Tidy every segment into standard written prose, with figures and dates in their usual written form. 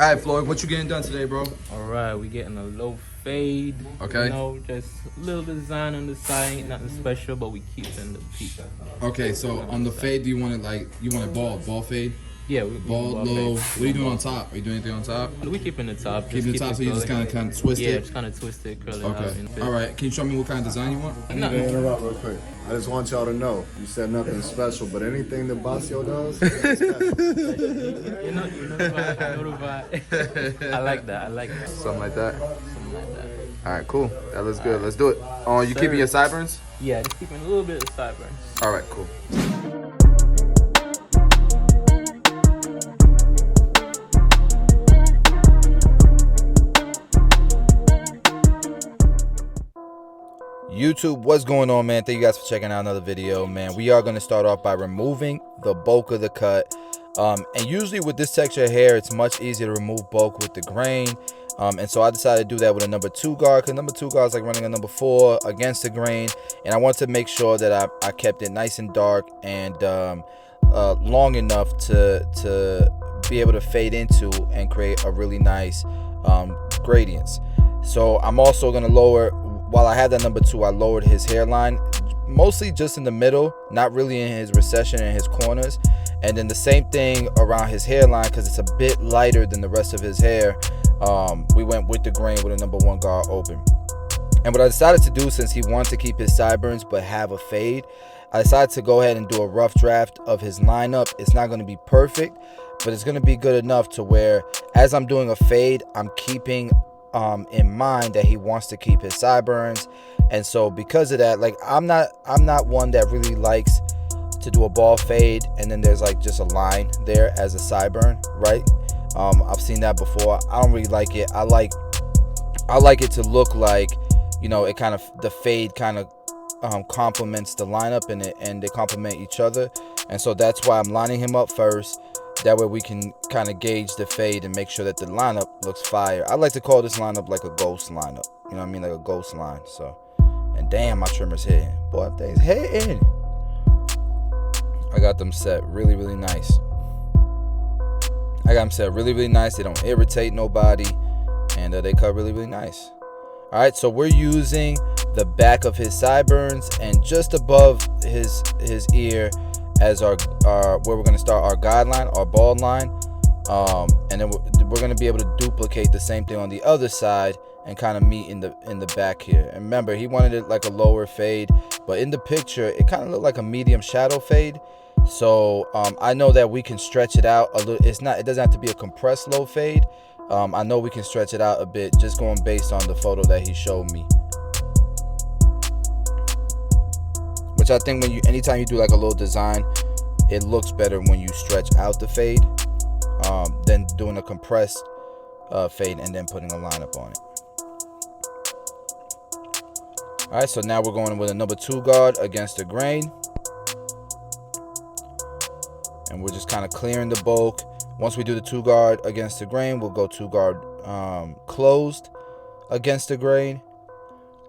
right, Floyd, what you getting done today, bro? All right, we getting a low fade. Okay. You know, just a little design on the side, ain't nothing special, but we keeping the peak. Okay, so on the fade, do you want it ball fade? Yeah, we Bald, low. What are you doing on top? Are you doing anything on top? We keeping the top. Keeping the top, so you just kind of twist it? Yeah, just kind of twist it, curl it out. Okay. All right. Can you show me what kind of design you want? I need to interrupt real quick. I just want y'all to know, you said nothing special, but anything that Basio does is special. You know the vibe. I like that. Something like that. Something like that. All right, cool. That looks good. Let's do it. You keeping your sideburns? Yeah, just keeping a little bit of sideburns. All right, cool. YouTube, what's going on, man? Thank you guys for checking out another video, man. We are going to start off by removing the bulk of the cut. And usually with this texture of hair, it's much easier to remove bulk with the grain. And so I decided to do that with a number 2 guard, because number 2 guard is like running a number 4 against the grain. And I wanted to make sure that I kept it nice and dark and long enough to be able to fade into and create a really nice gradients. So I'm also going to lower, while I had that number 2, I lowered his hairline, mostly just in the middle, not really in his recession and his corners. And then the same thing around his hairline, because it's a bit lighter than the rest of his hair. We went with the grain with a number 1 guard open. And what I decided to do, since he wanted to keep his sideburns but have a fade, I decided to go ahead and do a rough draft of his lineup. It's not going to be perfect, but it's going to be good enough to where, as I'm doing a fade, I'm keeping in mind that he wants to keep his sideburns. And so because of that, like, I'm not one that really likes to do a ball fade and then there's like just a line there as a sideburn, right? I've seen that before. I don't really like it. I like it to look like, you know, it kind of, the fade kind of complements the lineup, and they complement each other. And so that's why I'm lining him up first. That way we can kind of gauge the fade and make sure that the lineup looks fire. I like to call this lineup like a ghost lineup. You know what I mean? Like a ghost line. So, and damn, my trimmer's hitting. Boy, that thing's hitting. I got them set really, really nice. I got them set really, really nice. They don't irritate nobody. And they cut really, really nice. All right, so we're using the back of his sideburns and just above his ear as our where we're going to start our guideline, our bald line. And then we're going to be able to duplicate the same thing on the other side and kind of meet in the back here. And remember, he wanted it like a lower fade, but in the picture it kind of looked like a medium shadow fade. So I know that we can stretch it out a little. It doesn't have to be a compressed low fade. I know we can stretch it out a bit, just going based on the photo that he showed me. Which I think anytime you do like a little design, it looks better when you stretch out the fade than doing a compressed fade and then putting a lineup on it. All right, so now we're going with a number 2 guard against the grain. And we're just kind of clearing the bulk. Once we do the 2 guard against the grain, we'll go 2 guard closed against the grain.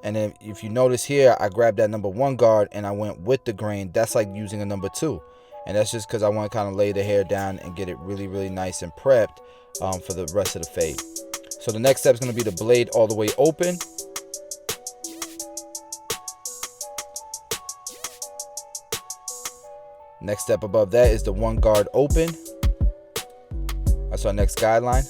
And then if you notice here, I grabbed that number 1 guard and I went with the grain. That's like using a number 2. And that's just because I want to kind of lay the hair down and get it really, really nice and prepped for the rest of the fade. So the next step is going to be the blade all the way open. Next step above that is the 1 guard open. That's our next guideline.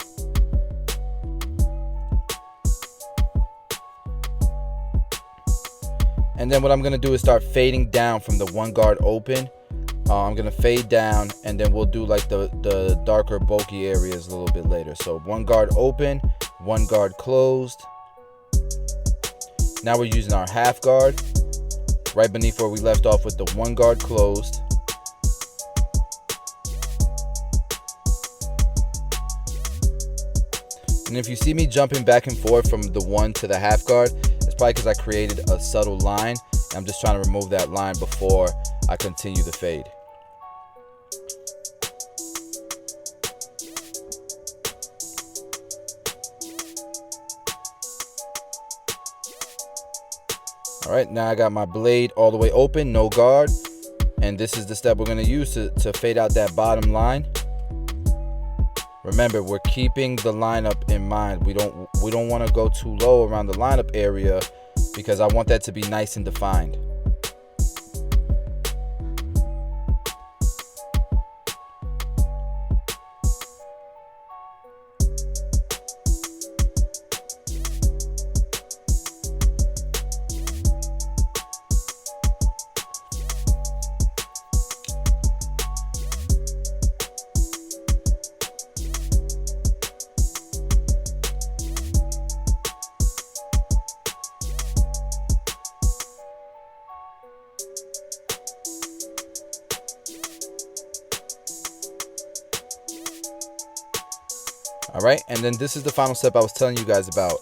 And then what I'm going to do is start fading down from the 1 guard open. I'm going to fade down, and then we'll do like the darker bulky areas a little bit later. So 1 guard open, 1 guard closed. Now we're using our half guard right beneath where we left off with the 1 guard closed. And if you see me jumping back and forth from the 1 to the half guard, it's probably because I created a subtle line. And I'm just trying to remove that line before I continue the fade. All right, now I got my blade all the way open, no guard. And this is the step we're going to use to fade out that bottom line. Remember, we're keeping the lineup in mind. We don't want to go too low around the lineup area because I want that to be nice and defined. All right, and then this is the final step I was telling you guys about.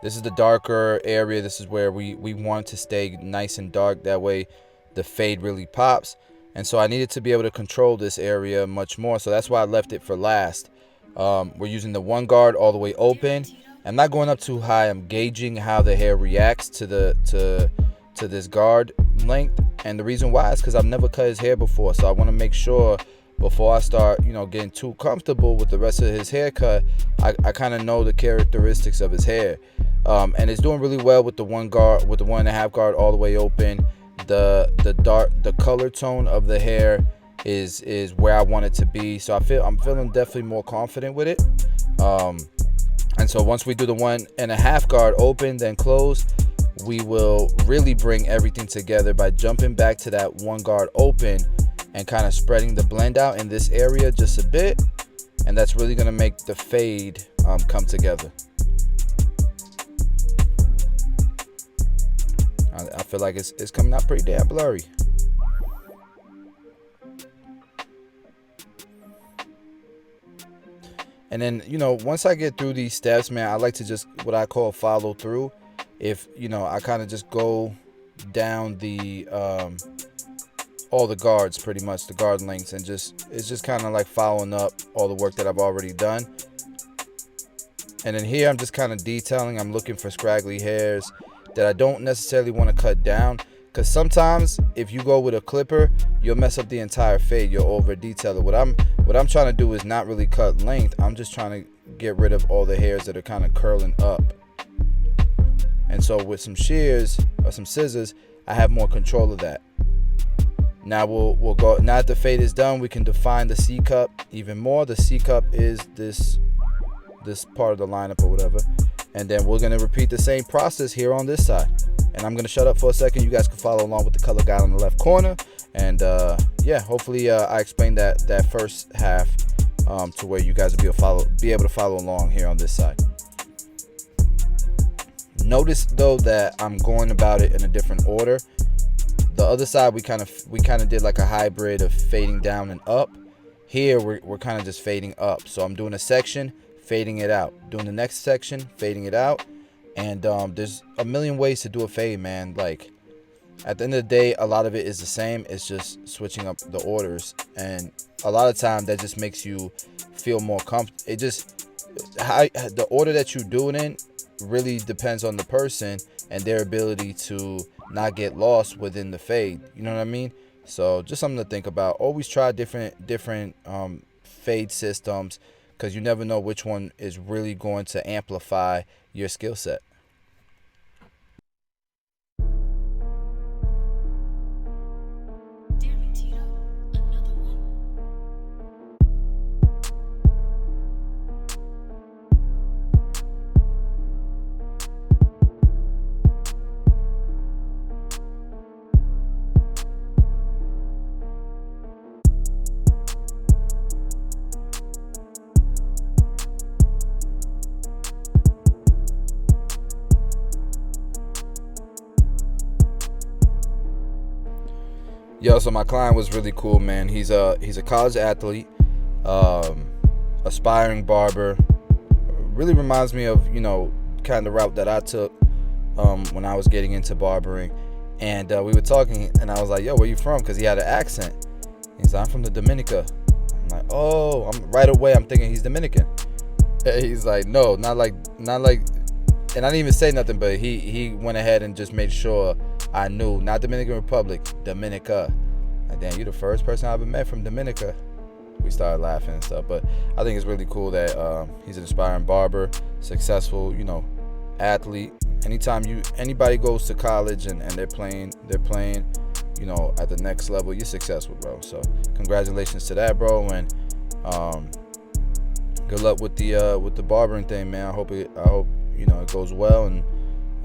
This is the darker area. This is where we want to stay nice and dark. That way the fade really pops. And so I needed to be able to control this area much more. So that's why I left it for last. We're using the one guard all the way open. I'm not going up too high. I'm gauging how the hair reacts to this guard length. And the reason why is because I've never cut his hair before. So I want to make sure before I start, getting too comfortable with the rest of his haircut, I kind of know the characteristics of his hair. And it's doing really well with the one guard, with the 1.5 guard all the way open. The color tone of the hair is where I want it to be. So I'm feeling definitely more confident with it. And so once we do the 1.5 guard open, then close, we will really bring everything together by jumping back to that one guard open and kind of spreading the blend out in this area just a bit. And that's really going to make the fade come together. I feel like it's coming out pretty damn blurry. And then, once I get through these steps, man, I like to just what I call follow through. If, I kind of just go down the all the guards, pretty much the guard lengths, and it's just kind of like following up all the work that I've already done. And then here I'm just kind of detailing. I'm looking for scraggly hairs that I don't necessarily want to cut down, because sometimes if you go with a clipper, you'll mess up the entire fade. You'll over detail it. What I'm trying to do is not really cut length. I'm just trying to get rid of all the hairs that are kind of curling up. And so with some shears or some scissors, I have more control of that. Now we'll go. Now that the fade is done, we can define the C cup even more. The C cup is this part of the lineup or whatever. And then we're gonna repeat the same process here on this side. And I'm gonna shut up for a second. You guys can follow along with the color guide on the left corner. And yeah, hopefully I explained that first half to where you guys will be able to follow along here on this side. Notice though that I'm going about it in a different order. The other side we kind of did like a hybrid of fading down and up. Here we're kind of just fading up. So I'm doing a section, fading it out, doing the next section, fading it out. And there's a million ways to do a fade, man. Like at the end of the day, a lot of it is the same. It's just switching up the orders, and a lot of time that just makes you feel more comfortable. It just the order that you do it in really depends on the person and their ability to not get lost within the fade. You know what I mean? So just something to think about. Always try different fade systems, because you never know which one is really going to amplify your skill set. Yo, so my client was really cool, man. He's a college athlete, aspiring barber. Really reminds me of, kind of route that I took when I was getting into barbering. And we were talking, and I was like, yo, where you from? Because he had an accent. He's like, I'm from the Dominica. I'm like, oh, right away I'm thinking he's Dominican. He's like, no, not like, and I didn't even say nothing, but he went ahead and just made sure I knew. Not Dominican Republic, Dominica. Like, damn, you the first person I ever met from Dominica. we started laughing and stuff. But I think it's really cool that he's an inspiring barber, successful, you know, athlete. Anytime anybody goes to college and they're playing, you know, at the next level, you're successful, bro. So congratulations to that, bro, and good luck with the barbering thing, man. I hope you know it goes well,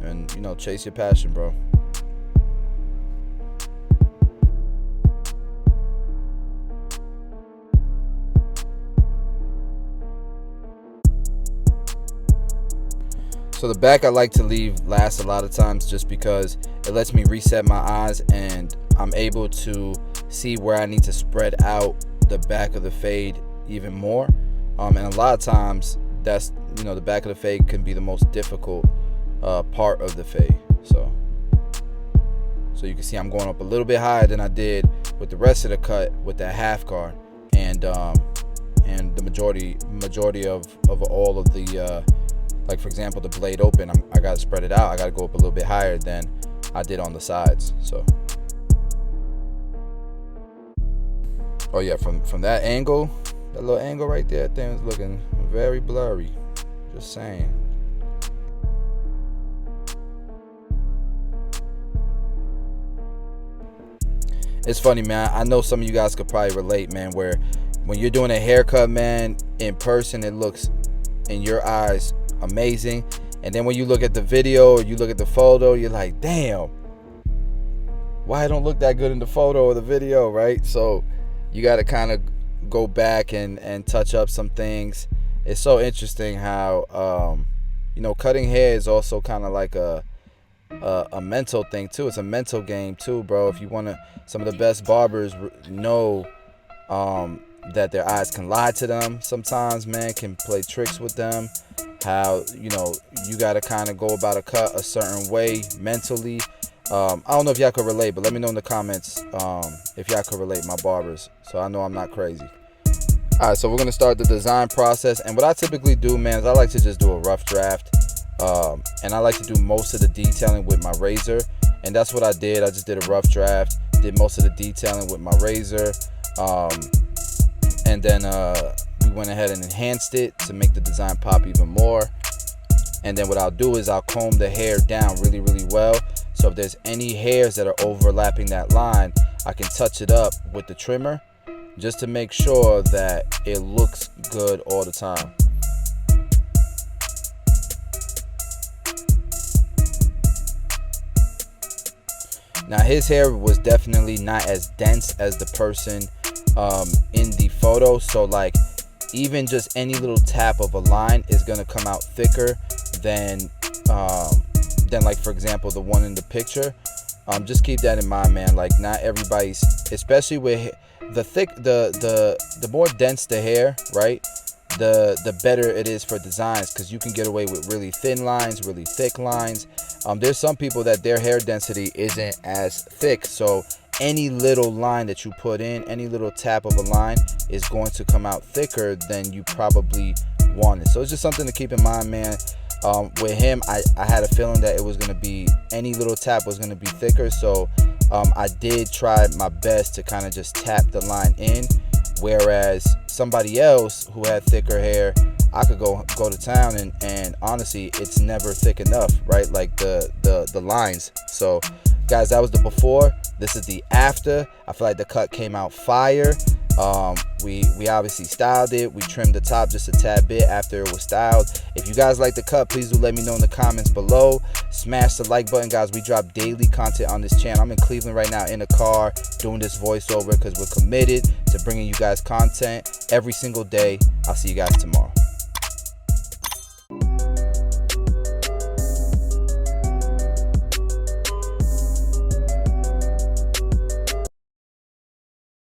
and you know, chase your passion, bro. So the back I like to leave last a lot of times, just because it lets me reset my eyes and I'm able to see where I need to spread out the back of the fade even more. And a lot of times that's, you know, the back of the fade can be the most difficult part of the fade. So you can see I'm going up a little bit higher than I did with the rest of the cut with that half guard, and the majority of all of the like, for example, the blade open, I gotta spread it out. I gotta go up a little bit higher than I did on the sides. So, oh yeah, from that angle, that little angle right there, that thing was looking very blurry. Just saying. It's funny, man. I know some of you guys could probably relate, man, where when you're doing a haircut, man, in person, it looks in your eyes amazing, and then when you look at the video or you look at the photo, you're like, damn, why it don't look that good in the photo or the video, right? So you got to kind of go back and touch up some things. It's so interesting how you know, cutting hair is also kind of like a mental thing too. It's a mental game too, bro. If you want to, some of the best barbers know that their eyes can lie to them sometimes, man, can play tricks with them. How, you know, you got to kind of go about a cut a certain way mentally. I don't know if y'all could relate, but let me know in the comments if y'all could relate, my barbers, so I know I'm not crazy. Alright, so we're going to start the design process, and what I typically do, man, is I like to just do a rough draft, and I like to do most of the detailing with my razor, and that's what I did. I just did a rough draft, did most of the detailing with my razor, and then we went ahead and enhanced it to make the design pop even more. And then what I'll do is I'll comb the hair down really, really well, so if there's any hairs that are overlapping that line, I can touch it up with the trimmer just to make sure that it looks good all the time. Now his hair was definitely not as dense as the person in the photo, so like even just any little tap of a line is gonna come out thicker than like, for example, the one in the picture. Just keep that in mind, man. Like, not everybody's, especially with the thick, the more dense the hair, right, the better it is for designs, because you can get away with really thin lines, really thick lines. There's some people that their hair density isn't as thick, so any little line that you put in, any little tap of a line is going to come out thicker than you probably wanted. So it's just something to keep in mind, man. With him, I had a feeling that it was going to be, any little tap was going to be thicker, so I did try my best to kind of just tap the line in, whereas somebody else who had thicker hair, I could go to town, and honestly, it's never thick enough, right? Like the lines. So guys, that was the before. This is the after. I feel like the cut came out fire. We obviously styled it. We trimmed the top just a tad bit after it was styled. If you guys like the cut, please do let me know in the comments below. Smash the like button, guys. We drop daily content on this channel. I'm in Cleveland right now in a car doing this voiceover because we're committed to bringing you guys content every single day. I'll see you guys tomorrow.